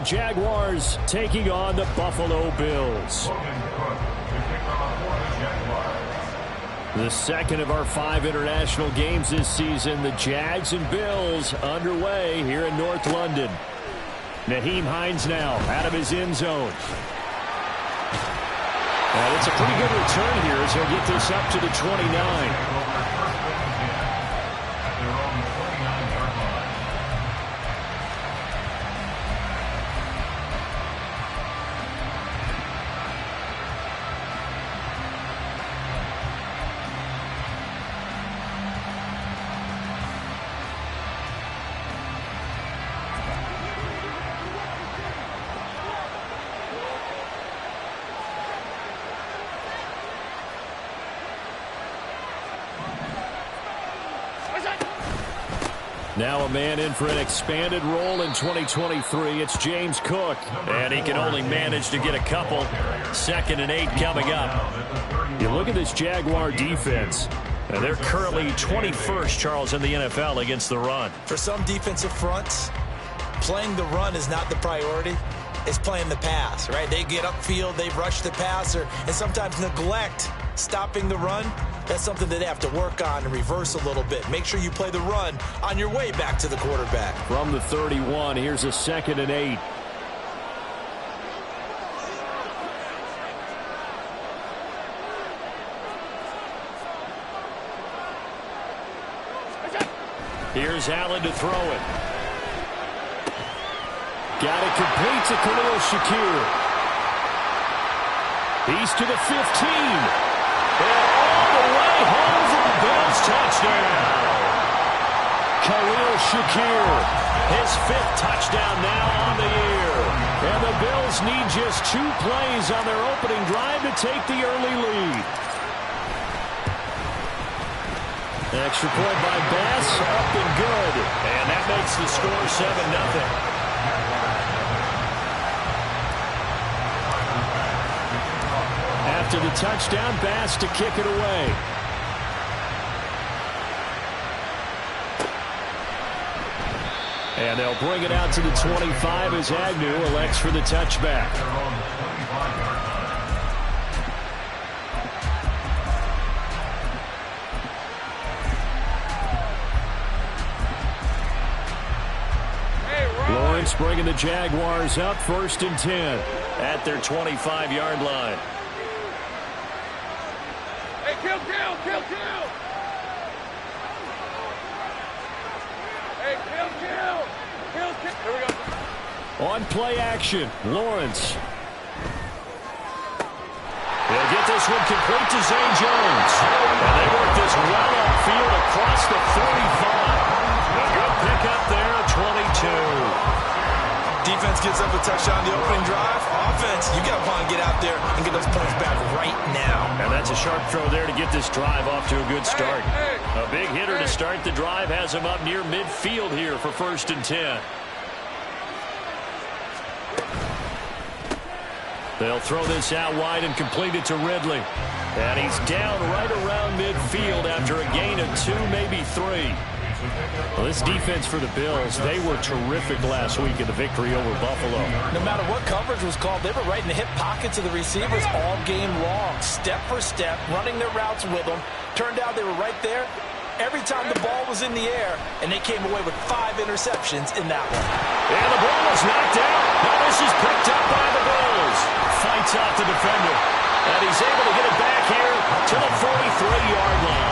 Jaguars taking on the Buffalo Bills. The second of our 5 international games this season, the Jags and Bills underway here in North London. Nyheim Hines now out of his end zone. And it's a pretty good return here as he'll get this up to the 29. Now a man in for an expanded role in 2023. It's James Cook. And he can only manage to get a couple. 2nd and 8 coming up. You look at this Jaguar defense. And they're currently 21st, Charles, in the NFL against the run. For some defensive fronts, playing the run is not the priority. It's playing the pass, right? They get upfield, they rush the passer, and sometimes neglect stopping the run. That's something that they have to work on and reverse a little bit. Make sure you play the run on your way back to the quarterback. From the 31, here's a 2nd and 8. Here's Allen to throw it. Got it complete to Khalil Shakir. He's to the 15. And all the way home for the Bills touchdown. Khalil Shakir, his 5th touchdown now on the year. And the Bills need just 2 plays on their opening drive to take the early lead. Extra point by Bass, up and good. And that makes the score 7-0. After the touchdown, Bass to kick it away. And they'll bring it out to the 25 as Agnew elects for the touchback. Lawrence bringing the Jaguars up 1st and 10 at their 25-yard line. Kill. Hey, kill. Here we go. On play action, Lawrence. They'll get this one complete to Zay Jones. And they work this well upfield across the 45. A good pickup there at 22. Defense gives up a touchdown on the opening drive. Offense, you got to get out there and get those points back right now. And that's a sharp throw there to get this drive off to a good start. A big hitter to start the drive has him up near midfield here for 1st and 10. They'll throw this out wide and complete it to Ridley. And he's down right around midfield after a gain of 2, maybe 3. Well, this defense for the Bills, they were terrific last week in the victory over Buffalo. No matter what coverage was called, they were right in the hip pockets of the receivers all game long, step for step, running their routes with them. Turned out they were right there every time the ball was in the air, and they came away with 5 interceptions in that one. And the ball is knocked out. Now this is picked up by the Bills. Fights off the defender. And he's able to get it back here to the 43-yard line.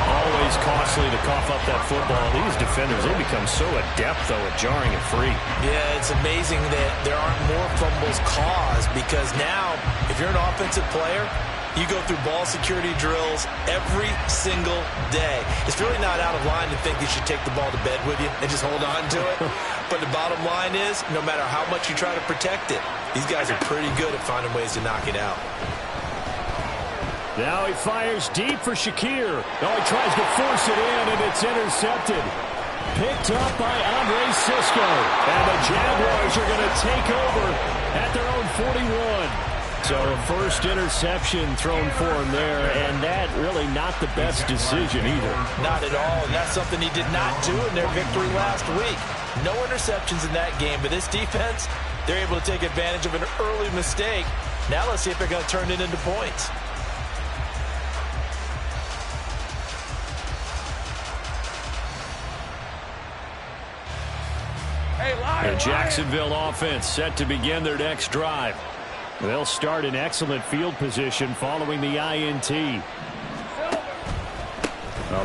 Always costly to cough up that football. These defenders, they become so adept, though, at jarring it free. Yeah, it's amazing that there aren't more fumbles caused because now, if you're an offensive player, you go through ball security drills every single day. It's really not out of line to think you should take the ball to bed with you and just hold on to it. But the bottom line is, no matter how much you try to protect it, these guys are pretty good at finding ways to knock it out. Now he fires deep for Shakir. Oh, he tries to force it in, and it's intercepted. Picked up by Andre Cisco. And the Jaguars are going to take over at their own 41. So a first interception thrown for him there, and that really not the best decision either. Not at all, and that's something he did not do in their victory last week. No interceptions in that game, but this defense, they're able to take advantage of an early mistake. Now let's see if they're going to turn it into points. The Jacksonville offense set to begin their next drive. They'll start in excellent field position following the INT. A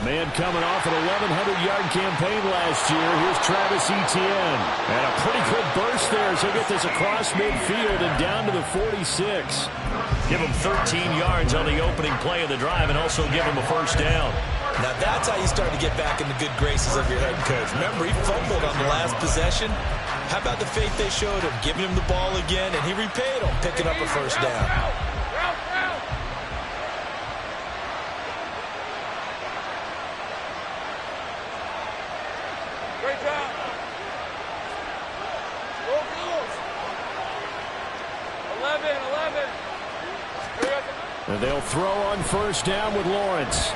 man coming off an 1,100-yard campaign last year. Here's Travis Etienne. And a pretty good burst there as he'll get this across midfield and down to the 46. Give him 13 yards on the opening play of the drive and also give him a first down. Now that's how you start to get back in the good graces of your head coach. Remember, he fumbled on the last possession. How about the faith they showed him, giving him the ball again, and he repaid them, picking up a first down. Great job. Go, Eagles. 11. And they'll throw on first down with Lawrence.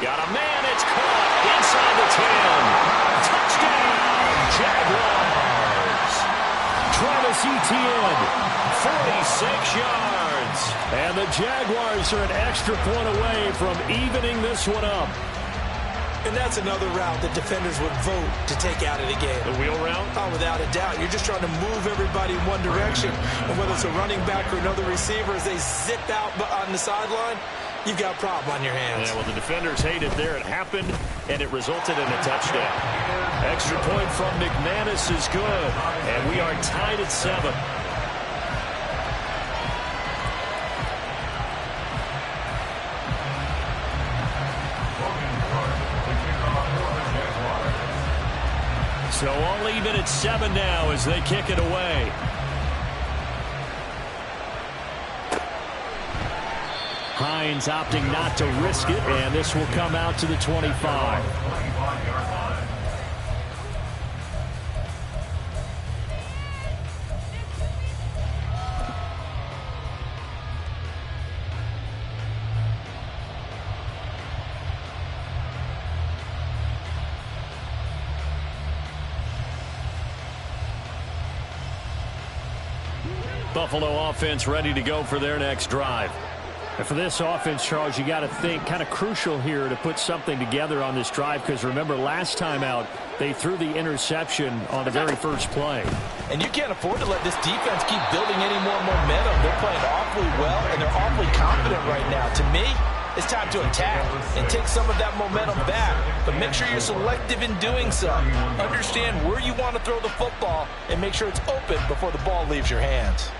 Got a man, it's caught inside the 10. Touchdown, Jaguars. Travis Etienne, 46 yards. And the Jaguars are an extra point away from evening this one up. And that's another route that defenders would vote to take out of the game. The wheel route? Oh, without a doubt. You're just trying to move everybody in one direction. And whether it's a running back or another receiver, as they zip out on the sideline, you've got a problem on your hands. Yeah, well, the defenders hate it there. It happened, and it resulted in a touchdown. Extra point from McManus is good, and we are tied at 7. So all even at 7 now as they kick it away. Hines opting not to risk it, and this will come out to the 25. Buffalo offense ready to go for their next drive. And for this offense, Charles, you got to think kind of crucial here to put something together on this drive, because remember last time out they threw the interception on the very first play. And you can't afford to let this defense keep building any more momentum. They're playing awfully well, and they're awfully confident right now. To me, it's time to attack and take some of that momentum back. But make sure you're selective in doing so. Understand where you want to throw the football and make sure it's open before the ball leaves your hands.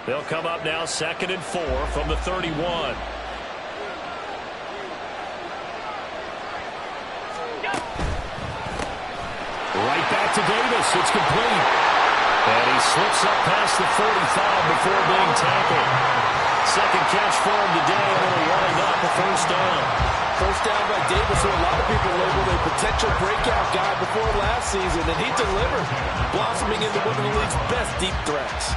They'll come up now 2nd and 4 from the 31. Right back to Davis. It's complete. And he slips up past the 45 before being tackled. Second catch for him today, and it'll wind up a first down. First down by Davis, who a lot of people labeled a potential breakout guy before last season, and he delivered, blossoming into one of the league's best deep threats.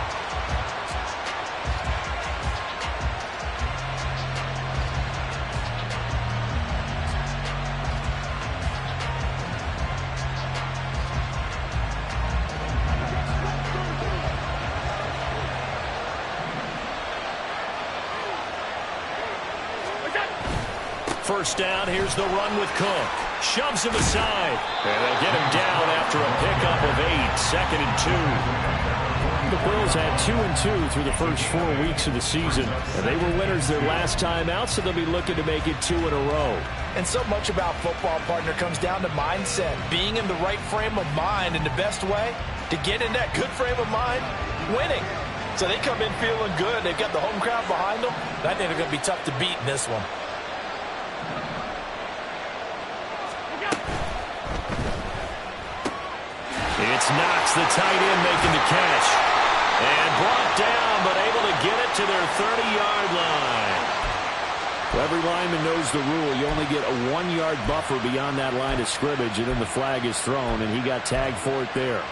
First down, here's the run with Cook. Shoves him aside. And they'll get him down after a pickup of 8. 2nd and 2. The Bills had 2 and 2 through the first 4 weeks of the season. And they were winners their last time out, so they'll be looking to make it 2 in a row. And so much about football, partner, comes down to mindset. Being in the right frame of mind, and the best way to get in that good frame of mind, winning. So they come in feeling good. They've got the home crowd behind them. I think they're going to be tough to beat in this one. It's Knox, the tight end, making the catch. And brought down, but able to get it to their 30-yard line. Every lineman knows the rule. You only get a 1-yard buffer beyond that line of scrimmage, and then the flag is thrown, and he got tagged for it there.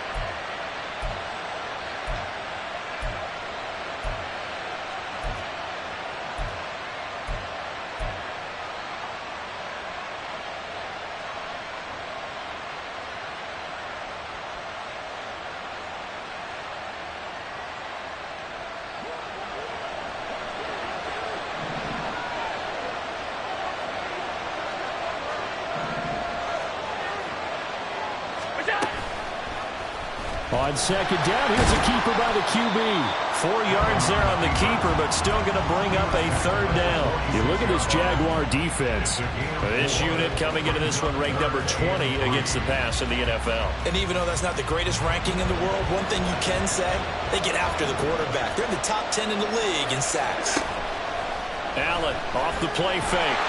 On second down, here's a keeper by the QB. 4 yards there on the keeper, but still going to bring up a third down. You look at this Jaguar defense. This unit coming into this one ranked number 20 against the pass in the NFL. And even though that's not the greatest ranking in the world, one thing you can say, they get after the quarterback. They're in the top 10 in the league in sacks. Allen off the play fake.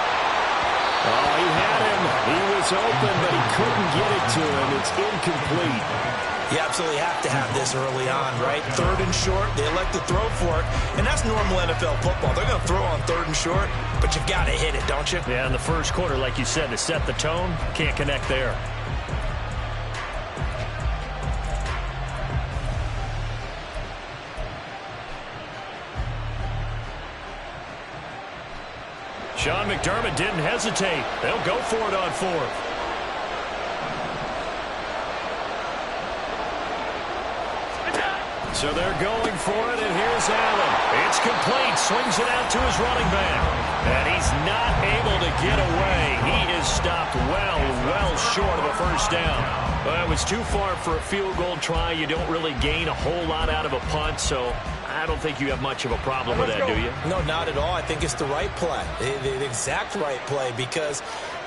Oh, he had him. He was open, but he couldn't get it to him. It's incomplete. You absolutely have to have this early on, right? 3rd and short, they elect to throw for it, and that's normal NFL football. They're going to throw on 3rd and short, but you've got to hit it, don't you? Yeah, in the first quarter, like you said, to set the tone, can't connect there. Sean McDermott didn't hesitate. They'll go for it on 4th. So they're going for it, and here's Allen. It's complete. Swings it out to his running back. And he's not able to get away. He is stopped well short of a first down. Well, it was too far for a field goal try. You don't really gain a whole lot out of a punt, so I don't think you have much of a problem with that, do you? No, not at all. I think it's the right play, the exact right play, because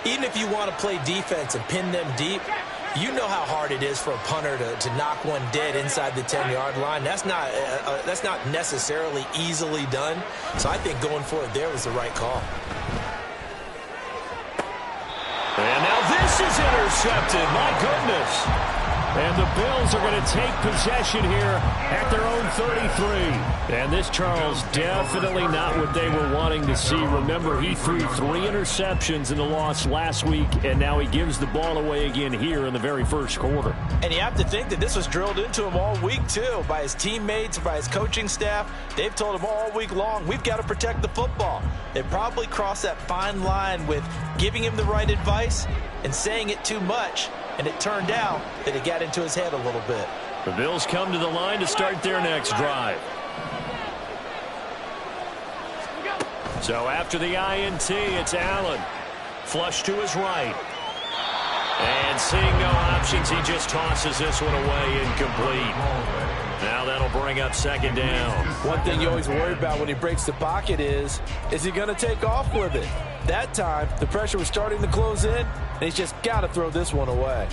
even if you want to play defense and pin them deep, you know how hard it is for a punter to knock one dead inside the 10-yard line. That's not necessarily easily done. So I think going for it there was the right call. And now this is intercepted. My goodness. And the Bills are going to take possession here at their own 33. And this, Charles, definitely not what they were wanting to see. Remember, he threw 3 interceptions in the loss last week, and now he gives the ball away again here in the very first quarter. And you have to think that this was drilled into him all week, too, by his teammates, by his coaching staff. They've told him all week long, we've got to protect the football. They probably crossed that fine line with giving him the right advice and saying it too much. And it turned out that it got into his head a little bit. The Bills come to the line to start their next drive. So after the INT, it's Allen. Flush to his right. And seeing no options, he just tosses this one away, incomplete. Now that'll bring up second down. One thing you always worry about when he breaks the pocket is he going to take off with it? That time, the pressure was starting to close in, and he's just got to throw this one away.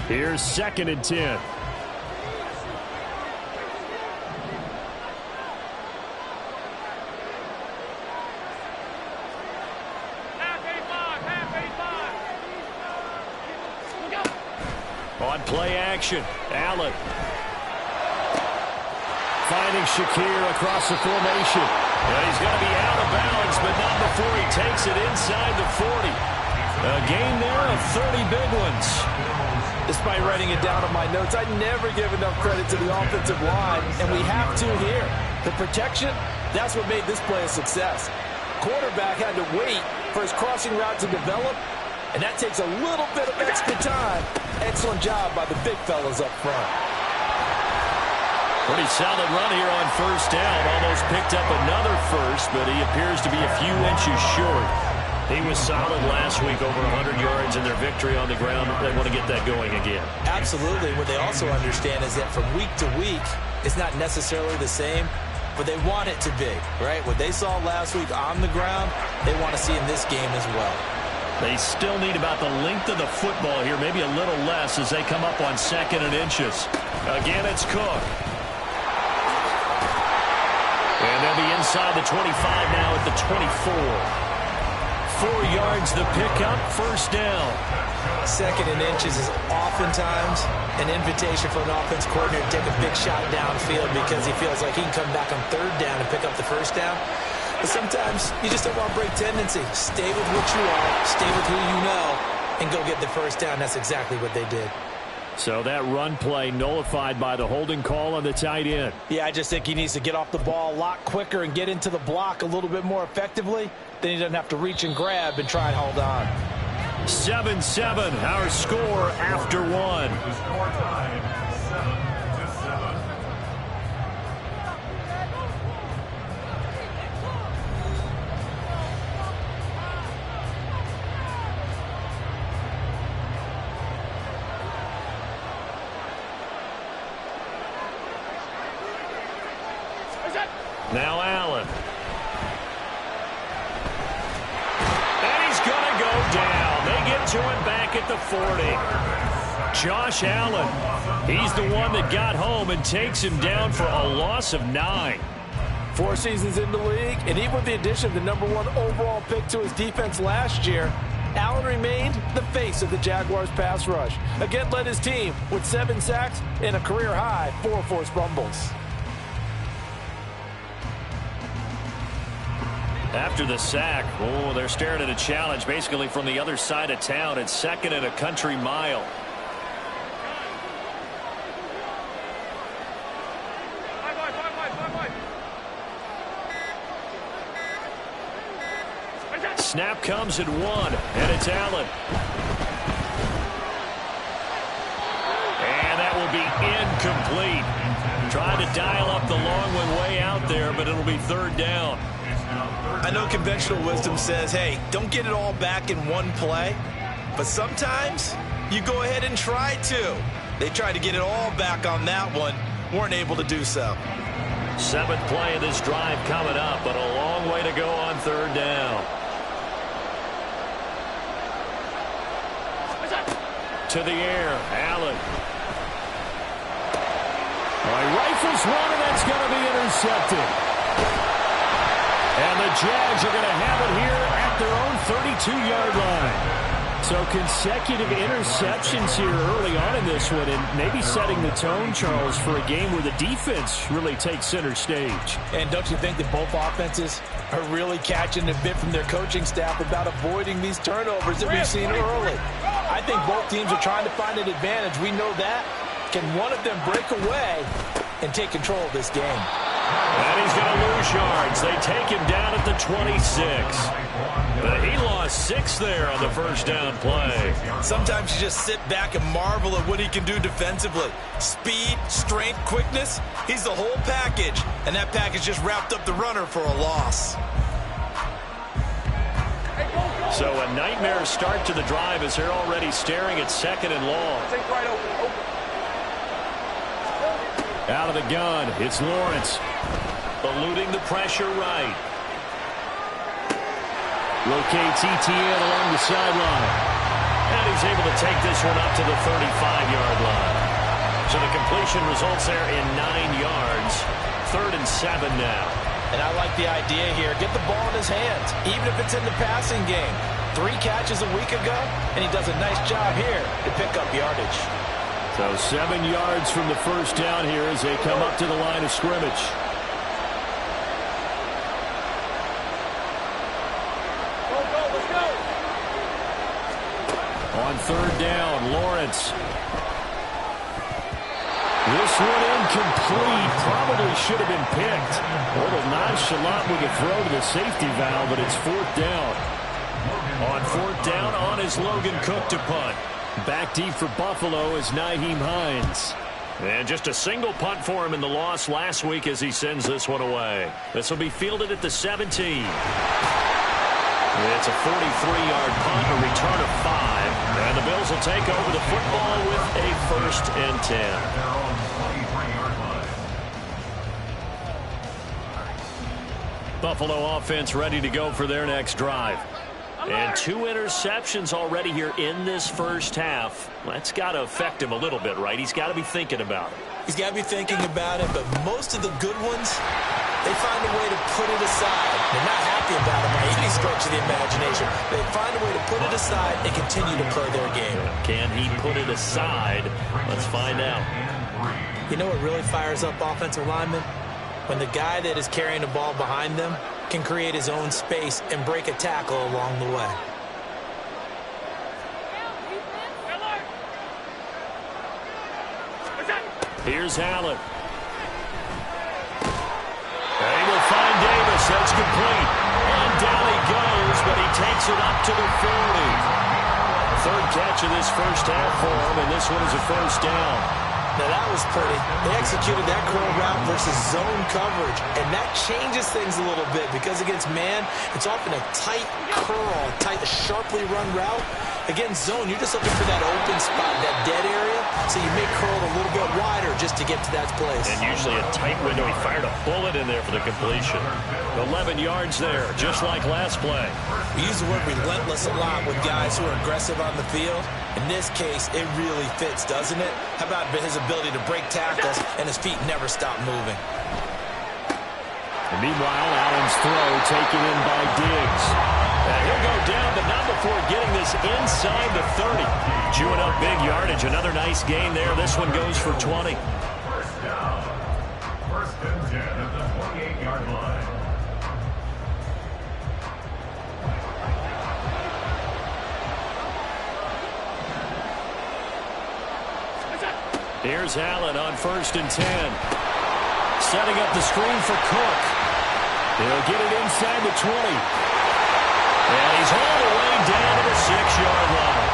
Here's 2nd and 10. On play action, Allen. Finding Shakir across the formation. Well, he's going to be out of bounds, but not before he takes it inside the 40. A gain there of 30 big ones. Despite writing it down on my notes, I never give enough credit to the offensive line, and we have to here. The protection, that's what made this play a success. Quarterback had to wait for his crossing route to develop, and that takes a little bit of extra time. Excellent job by the big fellas up front. Pretty solid run here on first down. Almost picked up another first, but he appears to be a few inches short. He was solid last week, over 100 yards in their victory on the ground. They want to get that going again. Absolutely. What they also understand is that from week to week, it's not necessarily the same, but they want it to be, right? What they saw last week on the ground, they want to see in this game as well. They still need about the length of the football here, maybe a little less as they come up on 2nd and inches. Again, it's Cook. And they'll be inside the 25 now at the 24. 4 yards the pickup, first down. 2nd and inches is oftentimes an invitation for an offense coordinator to take a big shot downfield because he feels like he can come back on 3rd down and pick up the first down. But sometimes you just don't want to break tendency. Stay with what you are, stay with who you know, and go get the first down. That's exactly what they did. So that run play nullified by the holding call on the tight end. Yeah, I just think he needs to get off the ball a lot quicker and get into the block a little bit more effectively. Then he doesn't have to reach and grab and try and hold on. 7-7, our score after 1. Now Allen. And he's going to go down. They get to him back at the 40. Josh Allen, he's the one that got home and takes him down for a loss of 9. 4 seasons in the league, and even with the addition of the #1 overall pick to his defense last year, Allen remained the face of the Jaguars' pass rush. Again, led his team with 7 sacks and a career-high 4 forced fumbles. After the sack, they're staring at a challenge basically from the other side of town. It's 2nd and a country mile. Snap comes at 1, and it's Allen. And that will be incomplete. Trying to dial up the long one way out there, but it'll be 3rd down. I know conventional wisdom says, hey, don't get it all back in one play. But sometimes you go ahead and try to. They tried to get it all back on that one. Weren't able to do so. 7th play of this drive coming up, but a long way to go on 3rd down. To the air, Allen. He rifles one, and that's going to be intercepted. And the Jags are going to have it here at their own 32-yard line. So consecutive interceptions here early on in this one, and maybe setting the tone, Charles, for a game where the defense really takes center stage. And don't you think that both offenses are really catching a bit from their coaching staff about avoiding these turnovers that we've seen early? I think both teams are trying to find an advantage. We know that. Can one of them break away and take control of this game? And he's going to lose yards. They take him down at the 26. But he lost 6 there on the first down play. Sometimes you just sit back and marvel at what he can do defensively. Speed, strength, quickness, he's the whole package. And that package just wrapped up the runner for a loss. So a nightmare start to the drive as they're already staring at 2nd and long. Out of the gun, it's Lawrence. Eluding the pressure right. Rotates ETN along the sideline. And he's able to take this one up to the 35-yard line. So the completion results there in 9 yards. 3rd and 7 now. And I like the idea here. Get the ball in his hands, even if it's in the passing game. 3 catches a week ago, and he does a nice job here to pick up yardage. So 7 yards from the first down here as they come up to the line of scrimmage. Let's go. On 3rd down, Lawrence. This one incomplete. Probably should have been picked. A little nonchalant with a throw to the safety valve, but it's 4th down. On 4th down, on is Logan Cook to punt. Back deep for Buffalo is Nyheim Hines. And just a single punt for him in the loss last week as he sends this one away. This will be fielded at the 17. It's a 43-yard punt, a return of 5. And the Bills will take over the football with a 1st and 10. Buffalo offense ready to go for their next drive. And 2 interceptions already here in this first half. That's got to affect him a little bit, right? He's got to be thinking about it. He's got to be thinking about it, but most of the good ones, they find a way to put it aside. They're not happy about it. Even he's stretch of the imagination. They find a way to put it aside and continue to play their game. Can he put it aside? Let's find out. You know what really fires up offensive linemen? When the guy that is carrying the ball behind them can create his own space and break a tackle along the way. Here's Allen. They will find Davis. That's complete. And down he goes, but he takes it up to the 40. Third catch of this first half for him, and this one is a first down. Now that was pretty. They executed that curl route versus zone coverage, and that changes things a little bit because against man, it's often a tight curl, tight, sharply run route. Against zone, you're just looking for that open spot, that dead area, so you may curl it a little bit wider just to get to that place. And usually a tight window. He fired a bullet in there for the completion. 11 yards there, just like last play. We use the word relentless a lot with guys who are aggressive on the field. In this case, it really fits, doesn't it? How about his ability to break tackles and his feet never stop moving? And meanwhile, Allen's throw taken in by Diggs. He'll go down, but not before getting this inside the 30. Chewing up big yardage. Another nice gain there. This one goes for 20. First down. First and 10 at the 28-yard line. Here's Allen on 1st and 10. Setting up the screen for Cook. He'll get it inside the 20. And he's all the way down to the 6-yard line.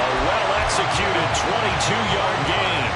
A well-executed 22-yard gain.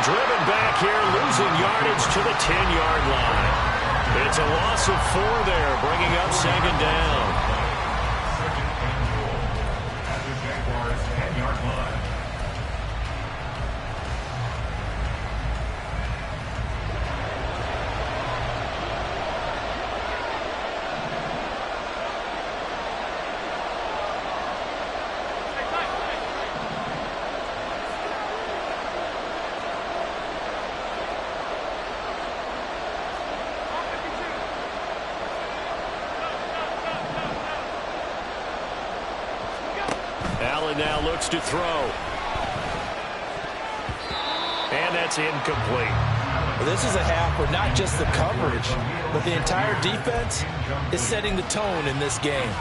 Driven back here, losing yardage to the 10-yard line. It's a loss of 4 there, bringing up 2nd down. Second and goal at the Jaguars' 10-yard line. Allen now looks to throw. And that's incomplete. Well, this is a half where not just the coverage, but the entire defense is setting the tone in this game.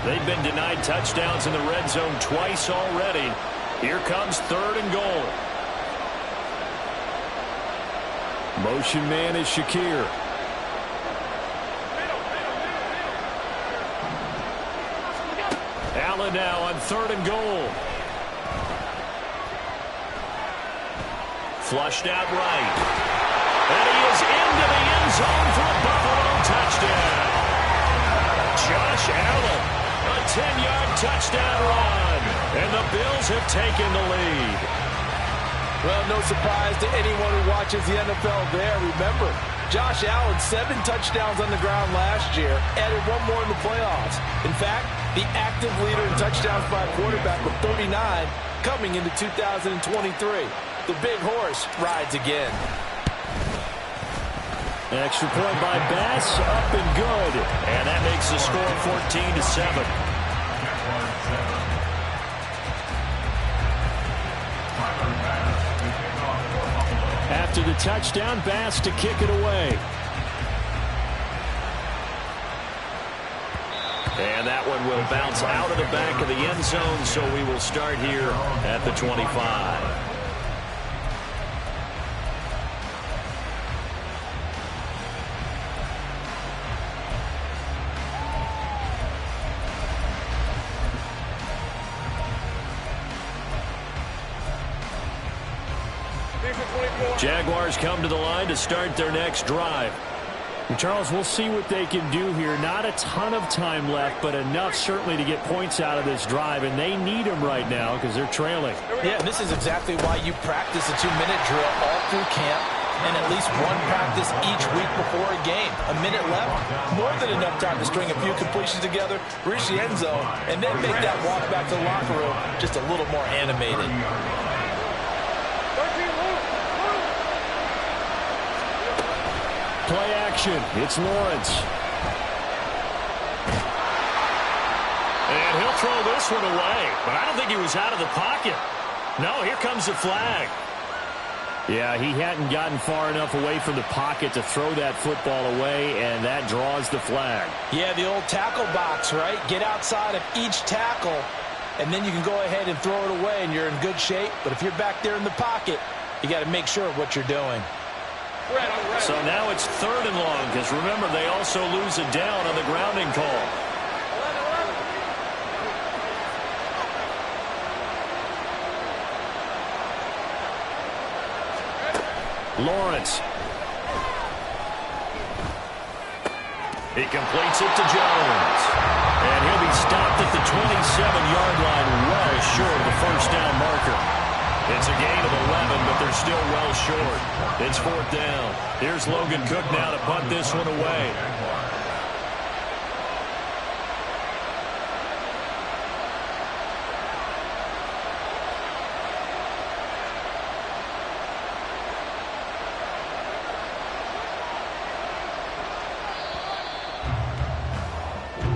They've been denied touchdowns in the red zone twice already. Here comes 3rd and goal. Motion man is Shakir. Allen now on 3rd and goal. Flushed out right. And he is into the end zone for a Buffalo touchdown. Josh Allen, a 10-yard touchdown run. And the Bills have taken the lead. Well, no surprise to anyone who watches the NFL there. Remember, Josh Allen, 7 touchdowns on the ground last year, added 1 more in the playoffs. In fact, the active leader in touchdowns by a quarterback with 39 coming into 2023. The big horse rides again. Extra point by Bass, up and good. And that makes the score 14-7. After the touchdown, Bass to kick it away. And that one will bounce out of the back of the end zone, so we will start here at the 25. Jaguars come to the line to start their next drive. And Charles, we'll see what they can do here. Not a ton of time left, but enough certainly to get points out of this drive, and they need them right now because they're trailing. Yeah, and this is exactly why you practice a 2-minute drill all through camp and at least one practice each week before a game. A minute left, more than enough time to string a few completions together, reach the end zone, and then make that walk back to the locker room just a little more animated. Play action. It's Lawrence. And he'll throw this one away. But I don't think he was out of the pocket. No, here comes the flag. Yeah, he hadn't gotten far enough away from the pocket to throw that football away, and that draws the flag. Yeah, the old tackle box, right? Get outside of each tackle, and then you can go ahead and throw it away, and you're in good shape. But if you're back there in the pocket, you got to make sure of what you're doing. So now it's 3rd and long, because remember, they also lose a down on the grounding call. Lawrence. He completes it to Jones. And he'll be stopped at the 27-yard line, well short of the first down marker. It's a gain of 11, but they're still well short. It's 4th down. Here's Logan Cook now to punt this one away.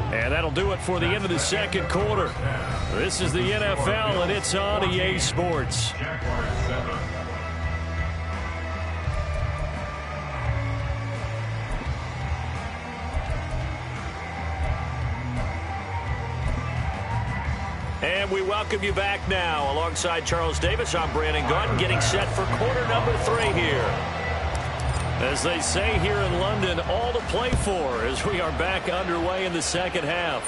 And that'll do it for the end of the second quarter. This is the NFL, and it's on EA Sports. And we welcome you back now. Alongside Charles Davis, I'm Brandon Gaudin, getting set for quarter number 3 here. As they say here in London, all to play for as we are back underway in the second half.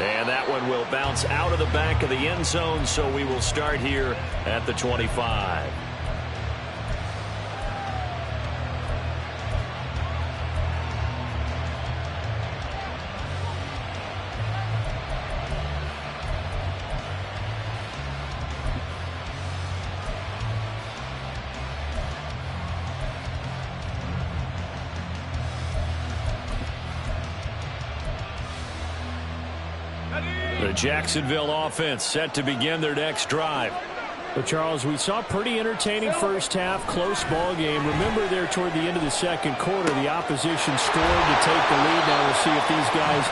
And that one will bounce out of the back of the end zone, so we will start here at the 25. The Jacksonville offense set to begin their next drive. But, Charles, we saw pretty entertaining first half, close ball game. Remember there toward the end of the second quarter, the opposition scored to take the lead. Now we'll see if these guys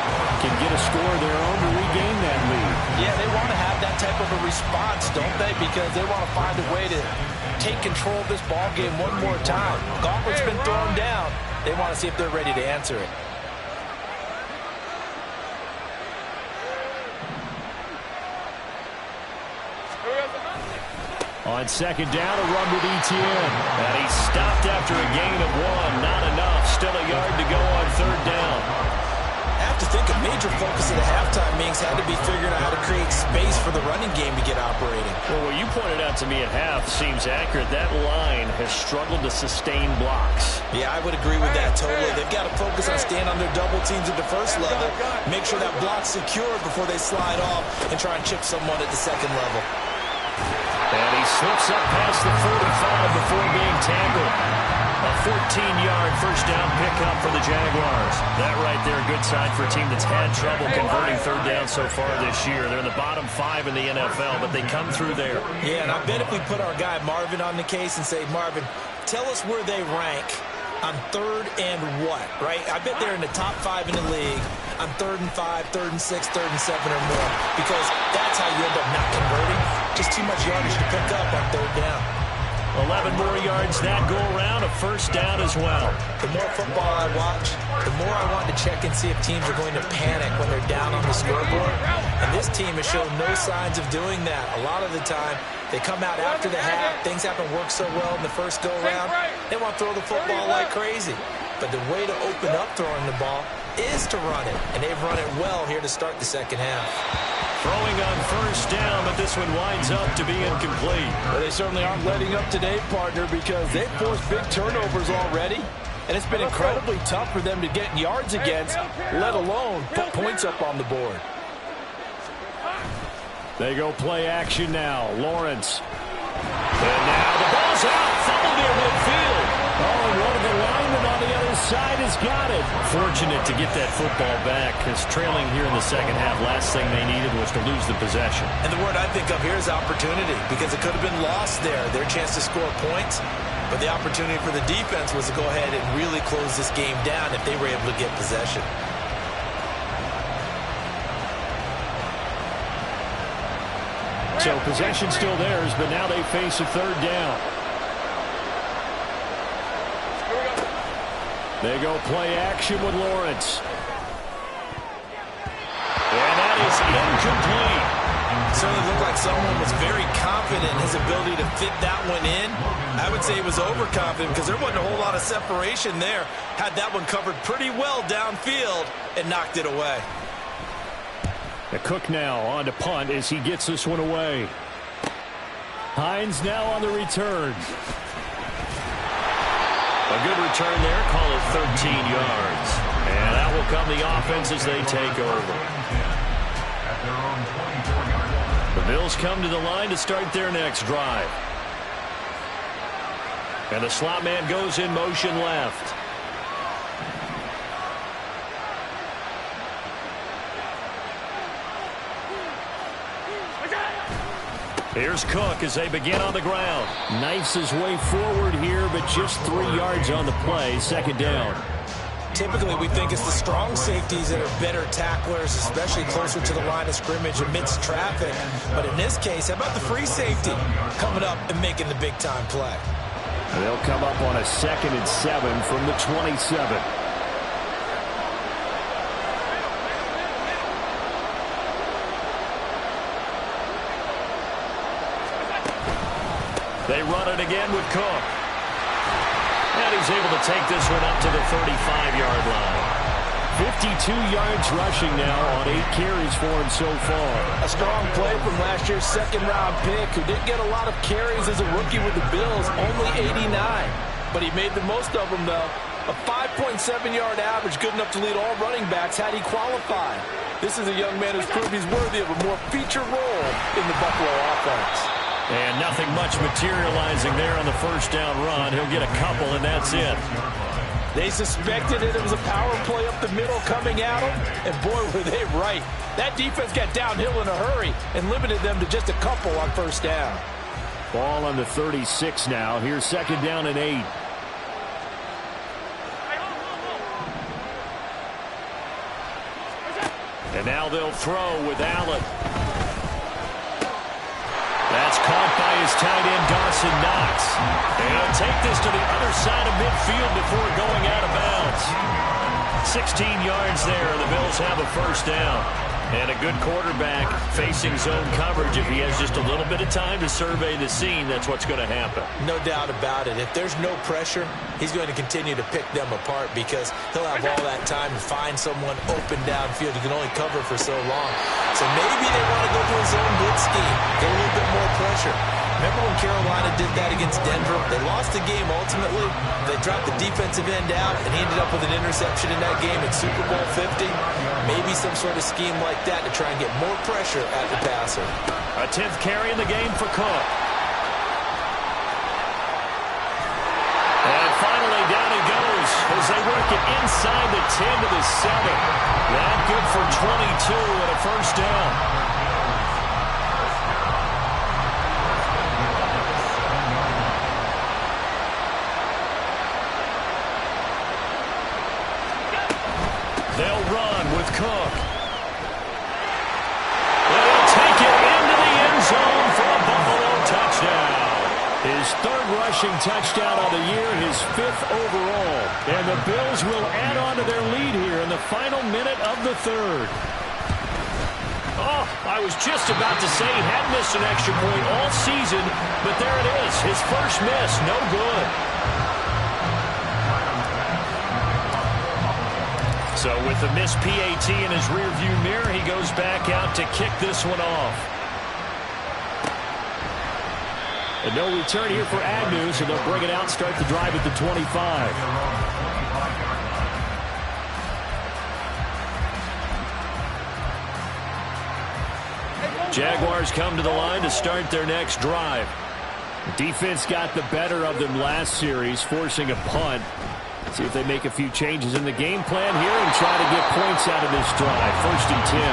can get a score of their own to regain that lead. Yeah, they want to have that type of a response, don't they? Because they want to find a way to take control of this ball game one more time. Gauntlet's been thrown down. They want to see if they're ready to answer it. On second down, a run with Etienne. And he's stopped after a gain of 1. Not enough. Still a yard to go on 3rd down. I have to think a major focus of the halftime meetings had to be figuring out how to create space for the running game to get operating. Well, what you pointed out to me at half seems accurate. That line has struggled to sustain blocks. Yeah, I would agree with that totally. They've got to focus on staying on their double teams at the first level, make sure that block's secure before they slide off and try and chip someone at the second level. And he slips up past the 45 before being tackled. A 14-yard first down pickup for the Jaguars. That right there, a good sign for a team that's had trouble converting 3rd down so far this year. They're in the bottom 5 in the NFL, but they come through there. Yeah, and I bet if we put our guy Marvin on the case and say, Marvin, tell us where they rank on 3rd and what, right? I bet they're in the top 5 in the league on 3rd and 5, 3rd and 6, 3rd and 7 or more, because that's how you end up not converting. Just too much yardage to pick up on 3rd down. 11 more yards that go around, a first down as well. The more football I watch, the more I want to check and see if teams are going to panic when they're down on the scoreboard. And this team has shown no signs of doing that. A lot of the time, they come out after the half. Things haven't worked so well in the first go-around. They want to throw the football like crazy. But the way to open up throwing the ball is to run it. And they've run it well here to start the second half. Throwing on first down, but this one winds up to be incomplete. Well, they certainly aren't letting up today, partner, because they've forced big turnovers already. And it's been incredibly tough for them to get yards against, let alone put points up on the board. They go play action now. Lawrence. And now the ball's out. Fumbled near midfield. Oh, and one of the linemen on the other side has got it. Fortunate to get that football back, because trailing here in the second half, last thing they needed was to lose the possession. And the word I think of here is opportunity, because it could have been lost there, their chance to score points. But the opportunity for the defense was to go ahead and really close this game down if they were able to get possession. So possession still theirs, but now they face a third down. They go play action with Lawrence. And that is incomplete. Certainly looked like someone was very confident in his ability to fit that one in. I would say he was overconfident because there wasn't a whole lot of separation there. Had that one covered pretty well downfield and knocked it away. The Cook now on to punt as he gets this one away. Hines now on the return. A good return there, call it 13 yards. And that will come the offense as they take over. The Bills come to the line to start their next drive. And the slot man goes in motion left. Here's Cook as they begin on the ground. Knifes his way forward here, but just 3 yards on the play. Second down. Typically, we think it's the strong safeties that are better tacklers, especially closer to the line of scrimmage amidst traffic. But in this case, how about the free safety coming up and making the big-time play? They'll come up on a 2nd and 7 from the 27. They run it again with Cook. And he's able to take this one up to the 35-yard line. 52 yards rushing now on 8 carries for him so far. A strong play from last year's second-round pick, who didn't get a lot of carries as a rookie with the Bills, only 89. But he made the most of them, though. A 5.7-yard average, good enough to lead all running backs had he qualified. This is a young man who's proved he's worthy of a more feature role in the Buffalo offense. And nothing much materializing there on the first down run. He'll get a couple, and that's it. They suspected it was a power play up the middle coming at them, and boy, were they right. That defense got downhill in a hurry and limited them to just a couple on first down. Ball on the 36 now. Here's second down and 8. And now they'll throw with Allen. That's caught by his tight end, Dawson Knox. And he'll take this to the other side of midfield before going out of bounds. 16 yards there. The Bills have a first down. And a good quarterback facing zone coverage. If he has just a little bit of time to survey the scene, that's what's going to happen. No doubt about it. If there's no pressure, he's going to continue to pick them apart because he'll have all that time to find someone open downfield. He can only cover for so long. So maybe they want to go to a zone blitz scheme, get a little bit more pressure. Remember when Carolina did that against Denver? They lost the game ultimately. They dropped the defensive end out, and he ended up with an interception in that game at Super Bowl 50. Maybe some sort of scheme like that to try and get more pressure at the passer. A 10th carry in the game for Cook. And finally, down he goes as they work it inside the 10 to the 7. That good for 22 and a first down. They'll run with Cook. And he'll take it into the end zone for a Buffalo touchdown. His 3rd rushing touchdown of the year, his 5th overall. And the Bills will add on to their lead here in the final minute of the 3rd. Oh, I was just about to say he had missed an extra point all season, but there it is. His first miss, no good. So with the missed PAT in his rearview mirror, he goes back out to kick this one off. And no return here for Agnew, so they'll bring it out and start the drive at the 25. Jaguars come to the line to start their next drive. Defense got the better of them last series, forcing a punt. See if they make a few changes in the game plan here and try to get points out of this drive. 1st and 10.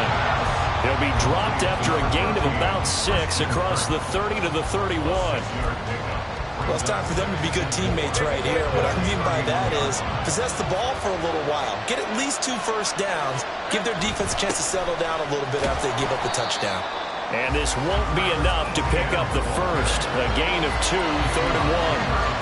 He'll be dropped after a gain of about 6 across the 30 to the 31. Well, it's time for them to be good teammates right here. What I mean by that is possess the ball for a little while. Get at least 2 first downs. Give their defense a chance to settle down a little bit after they give up the touchdown. And this won't be enough to pick up the first. A gain of 2, 3rd and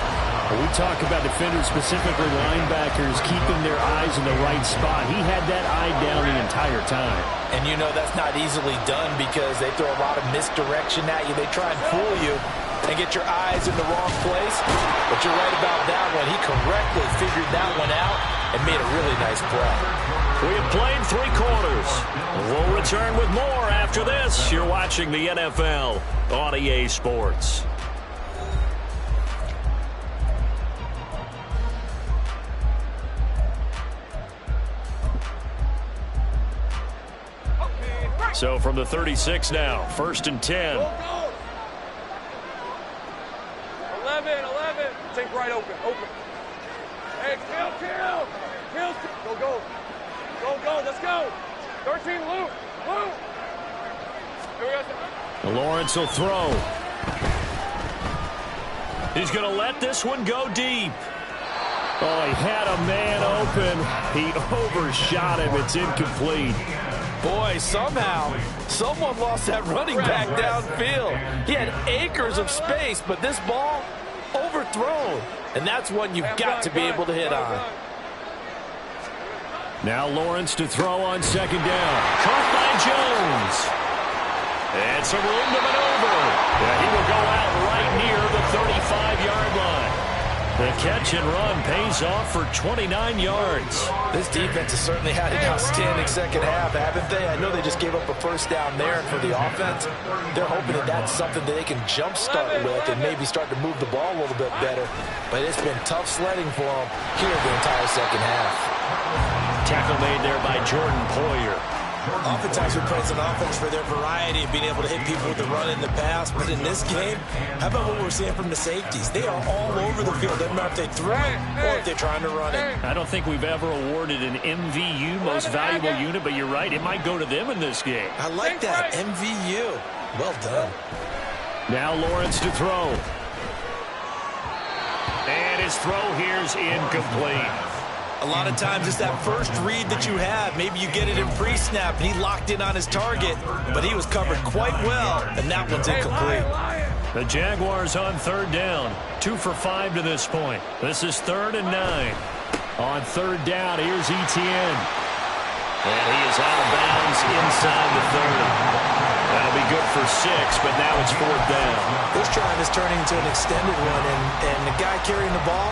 1. When we talk about defenders, specifically linebackers, keeping their eyes in the right spot. He had that eye down the entire time. And you know that's not easily done because they throw a lot of misdirection at you. They try and fool you and get your eyes in the wrong place. But you're right about that one. He correctly figured that one out and made a really nice play. We have played 3 quarters. We'll return with more after this. You're watching the NFL on EA Sports. So from the 36 now, 1st and 10. Go, go. 11. Take right open. Hey, kill. Go. Go. Let's go. 13, Luke. Here we go. Lawrence will throw. He's going to let this one go deep. Oh, he had a man open. He overshot him. It's incomplete. Boy, somehow, someone lost that running back downfield. He had acres of space, but this ball overthrown. And that's one you've got to be able to hit on. Now Lawrence to throw on 2nd down. Caught by Jones. And some room to maneuver. Yeah, he will go out right near the 35-yard line. The catch and run pays off for 29 yards. This defense has certainly had an outstanding second half, haven't they? I know they just gave up a first down there, and for the offense, they're hoping that that's something that they can jumpstart with and maybe start to move the ball a little bit better. But it's been tough sledding for them here the entire second half. Tackle made there by Jordan Poyer. Oftentimes we praise an offense for their variety of being able to hit people with the run in the pass. But in this game, how about what we're seeing from the safeties? They are all over the field. Doesn't matter if they throw it or if they're trying to run it. I don't think we've ever awarded an MVU, most valuable unit, but you're right. It might go to them in this game. I like that. MVU. Well done. Now Lawrence to throw. And his throw here's incomplete. A lot of times it's that first read that you have. Maybe you get it in pre-snap, and he locked in on his target, but he was covered quite well, and that one's incomplete. The Jaguars on 3rd down. 2 for 5 to this point. This is 3rd and 9. On 3rd down, here's Etienne. And he is out of bounds inside the 30. That'll be good for 6, but now it's 4th down. This drive is turning into an extended one, and the guy carrying the ball,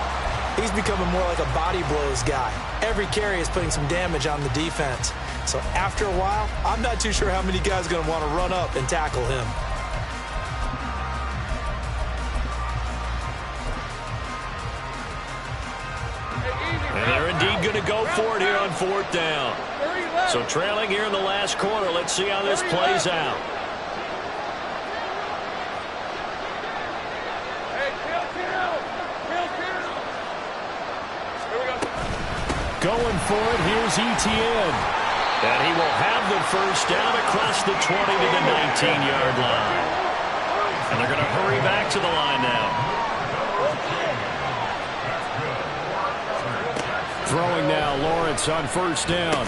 he's becoming more like a body blows guy. Every carry is putting some damage on the defense. So after a while, I'm not too sure how many guys are going to want to run up and tackle him. And they're indeed going to go for it here on 4th down. So trailing here in the last quarter. Let's see how this plays out. Going for it, here's Etienne. And he will have the first down across the 20 to the 19-yard line. And they're going to hurry back to the line now. Throwing now, Lawrence on 1st down.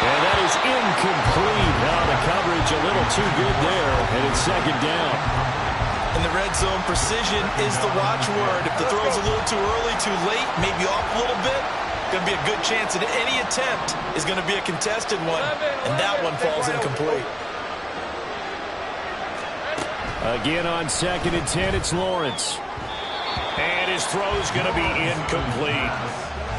And that is incomplete. Now the coverage a little too good there, and it's 2nd down. In the red zone, precision is the watchword. If the throw's a little too early, too late, maybe off a little bit, going to be a good chance that any attempt is going to be a contested one, and that one falls incomplete. Again on 2nd and 10, it's Lawrence. And his throw's going to be incomplete.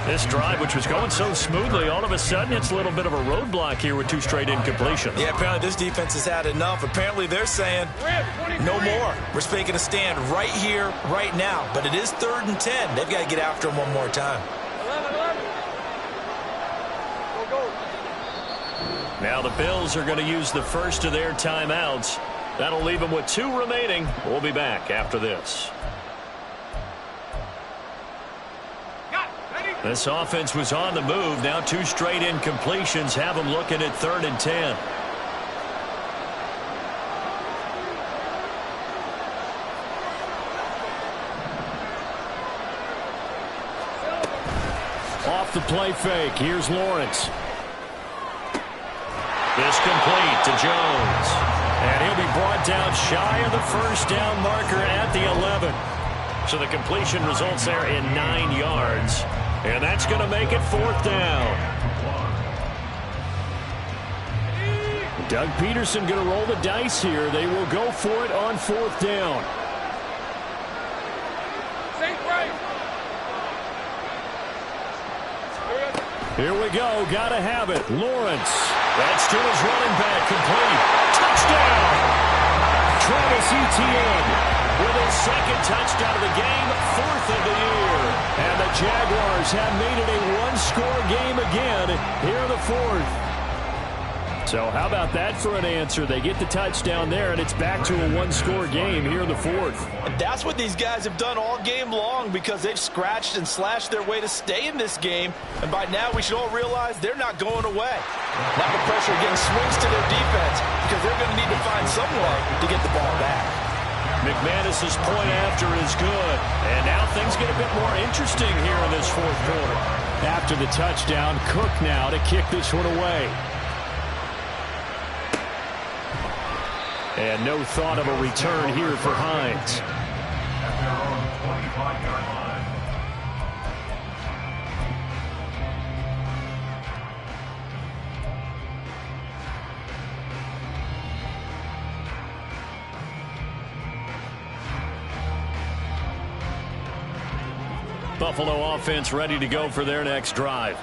This drive, which was going so smoothly, all of a sudden it's a little bit of a roadblock here with 2 straight incompletions. Yeah, apparently this defense has had enough. Apparently they're saying, no more. We're making a stand right here, right now. But it is 3rd and 10. They've got to get after him one more time. 11. Go. Now the Bills are going to use the first of their timeouts. That'll leave them with 2 remaining. We'll be back after this. This offense was on the move. Now 2 straight incompletions have them looking at 3rd and 10. Off the play fake. Here's Lawrence. This complete to Jones. And he'll be brought down shy of the first down marker at the 11. So the completion results there in 9 yards. And that's going to make it 4th down. Doug Peterson going to roll the dice here. They will go for it on 4th down. Here we go. Got to have it. Lawrence. That's to his running back. Complete. Touchdown. Travis Etienne with his 2nd touchdown of the game, 4th of the year. And the Jaguars have made it a 1-score game again here in the 4th. So how about that for an answer? They get the touchdown there, and it's back to a 1-score game here in the 4th. And that's what these guys have done all game long because they've scratched and slashed their way to stay in this game. And by now, we should all realize they're not going away. Now the pressure again swings to their defense because they're going to need to find some way to get the ball back. McManus's point after is good. And now things get a bit more interesting here in this 4th quarter. After the touchdown, Cook now to kick this one away. And no thought of a return here for Hines. At their own 25-yard line. Buffalo offense ready to go for their next drive.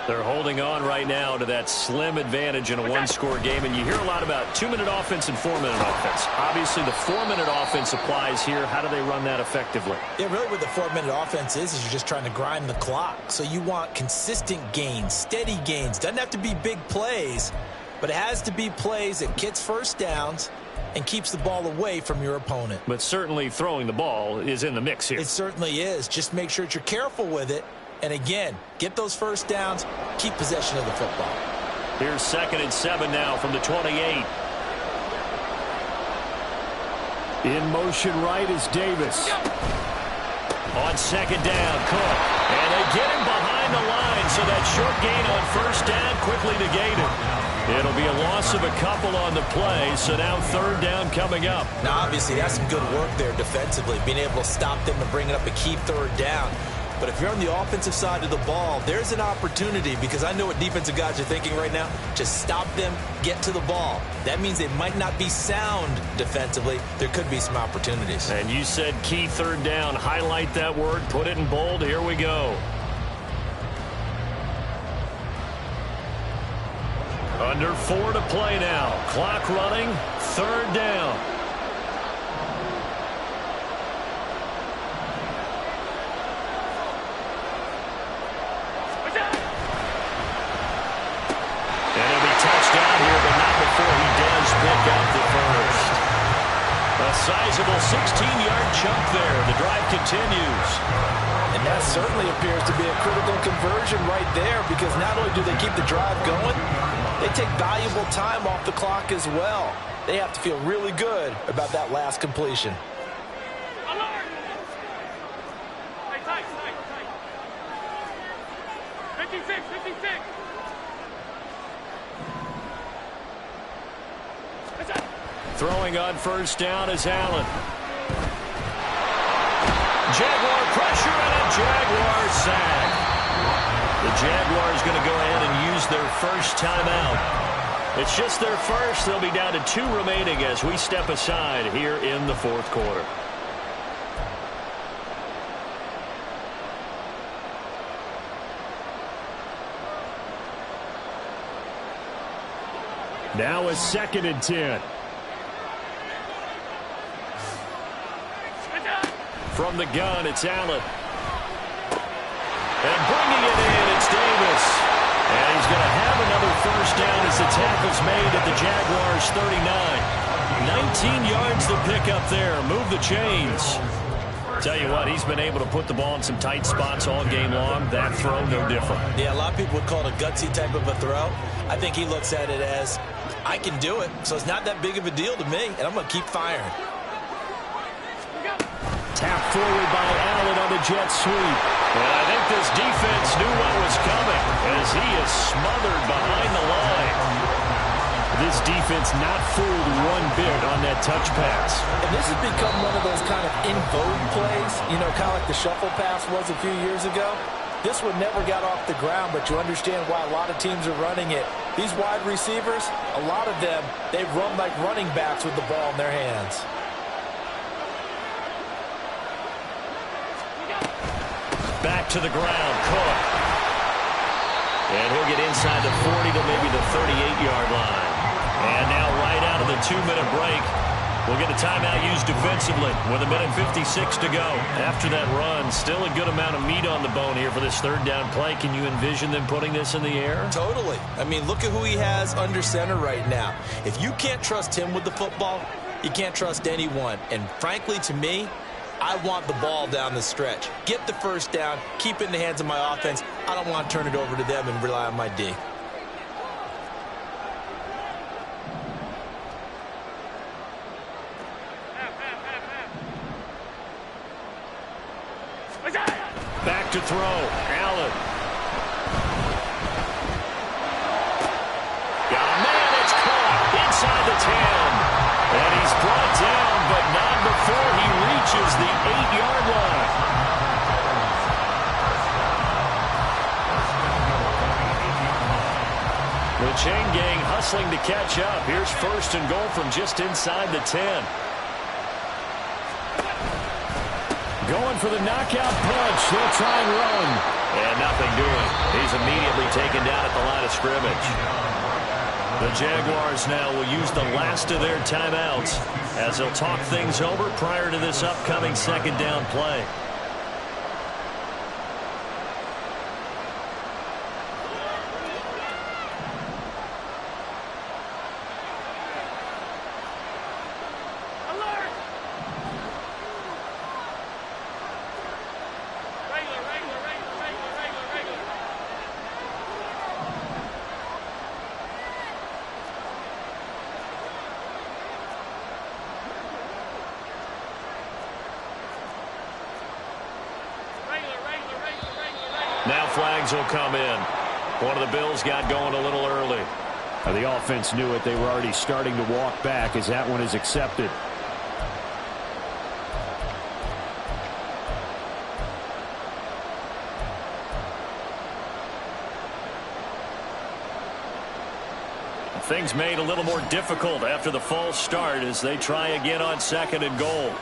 They're holding on right now to that slim advantage in a 1-score game. And you hear a lot about 2-minute offense and 4-minute offense. Obviously, the 4-minute offense applies here. How do they run that effectively? Yeah, really what the 4-minute offense is you're just trying to grind the clock. So you want consistent gains, steady gains. Doesn't have to be big plays, but it has to be plays that gets first downs and keeps the ball away from your opponent. But certainly throwing the ball is in the mix here. It certainly is. Just make sure that you're careful with it. And again, get those first downs, keep possession of the football. Here's 2nd and 7 now from the 28. In motion right is Davis. On 2nd down, Cook. And they get him behind the line, so that short gain on 1st down quickly negated. It'll be a loss of a couple on the play, so now 3rd down coming up. Now, obviously, that's some good work there defensively, being able to stop them and bring up a key 3rd down. But if you're on the offensive side of the ball, there's an opportunity because I know what defensive guys are thinking right now. Just stop them, get to the ball. That means they might not be sound defensively. There could be some opportunities. And you said key 3rd down. Highlight that word. Put it in bold. Here we go. Under 4 to play now. Clock running. 3rd down. A sizable 16-yard chunk there. The drive continues. And that certainly appears to be a critical conversion right there because not only do they keep the drive going, they take valuable time off the clock as well. They have to feel really good about that last completion. Tight. 56. Throwing on 1st down is Allen. Jaguar pressure and a Jaguar sack. The Jaguars going to go ahead and use their first timeout. It's just their first. They'll be down to 2 remaining as we step aside here in the 4th quarter. Now a 2nd and 10. From the gun, it's Allen. And bringing it in, it's Davis. And he's going to have another first down as the tackle's made at the Jaguars' 39. 19 yards to pick up there. Move the chains. Tell you what, he's been able to put the ball in some tight spots all game long. That throw, no different. Yeah, a lot of people would call it a gutsy type of a throw. I think he looks at it as, I can do it, so it's not that big of a deal to me, and I'm going to keep firing. Tap forward by Allen on the jet sweep. And I think this defense knew what was coming as he is smothered behind the line. This defense not fooled one bit on that touch pass. And this has become one of those kind of in vogue plays, you know, kind of like the shuffle pass was a few years ago. This one never got off the ground, but you understand why a lot of teams are running it. These wide receivers, a lot of them, they run like running backs with the ball in their hands. Back to the ground, Cook. And he'll get inside the 40 to maybe the 38-yard line. And now right out of the 2-minute break, we'll get a timeout used defensively with 1:56 to go. After that run, still a good amount of meat on the bone here for this 3rd down play. Can you envision them putting this in the air? Totally. I mean, look at who he has under center right now. If you can't trust him with the football, you can't trust anyone. And frankly, to me, I want the ball down the stretch. Get the first down, keep it in the hands of my offense. I don't want to turn it over to them and rely on my D. Back to throw, Allen. Got a man, it's caught inside the 10. And he's brought down, but not before he reaches the 8-yard line. The chain gang hustling to catch up. Here's 1st and goal from just inside the 10. Going for the knockout punch. They'll try and run. And nothing doing. He's immediately taken down at the line of scrimmage. The Jaguars now will use the last of their timeouts as they'll talk things over prior to this upcoming 2nd down play. Now flags will come in. One of the Bills got going a little early. The offense knew it. They were already starting to walk back as that one is accepted. Things made a little more difficult after the false start as they try again on 2nd and goal.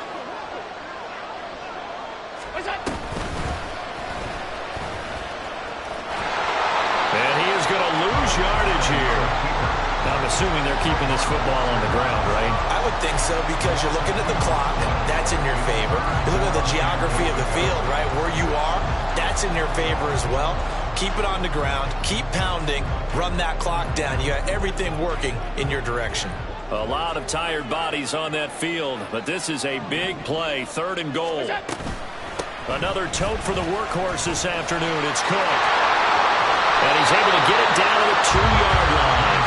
Yardage here. I'm assuming they're keeping this football on the ground, right? I would think so because you're looking at the clock. That's in your favor. You look at the geography of the field, right? Where you are, that's in your favor as well. Keep it on the ground. Keep pounding. Run that clock down. You got everything working in your direction. A lot of tired bodies on that field, but this is a big play. 3rd and goal. Another tote for the workhorse this afternoon. It's Cook. And he's able to get it down to the 2-yard line.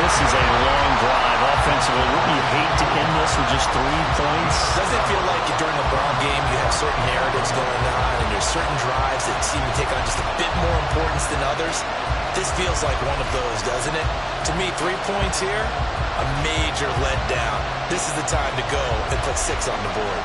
This is a long drive offensively. Wouldn't you hate to end this with just 3 points? Doesn't it feel like during a ball game you have certain narratives going on and there's certain drives that seem to take on just a bit more importance than others? This feels like one of those, doesn't it? To me, 3 points here, a major letdown. This is the time to go and put 6 on the board.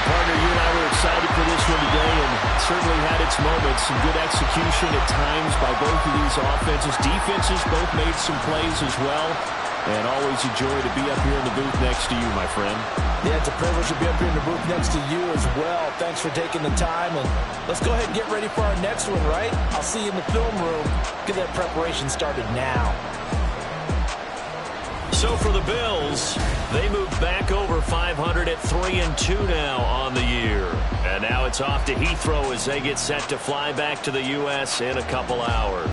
Partner, you and I were excited for this one today and certainly had its moments. Some good execution at times by both of these offenses. Defenses both made some plays as well. And always a joy to be up here in the booth next to you, my friend. Yeah, it's a privilege to be up here in the booth next to you as well. Thanks for taking the time, and let's go ahead and get ready for our next one, right? I'll see you in the film room. Get that preparation started now. So for the Bills, they move back over 500 at 3-2 now on the year. And now it's off to Heathrow as they get set to fly back to the U.S. in a couple hours.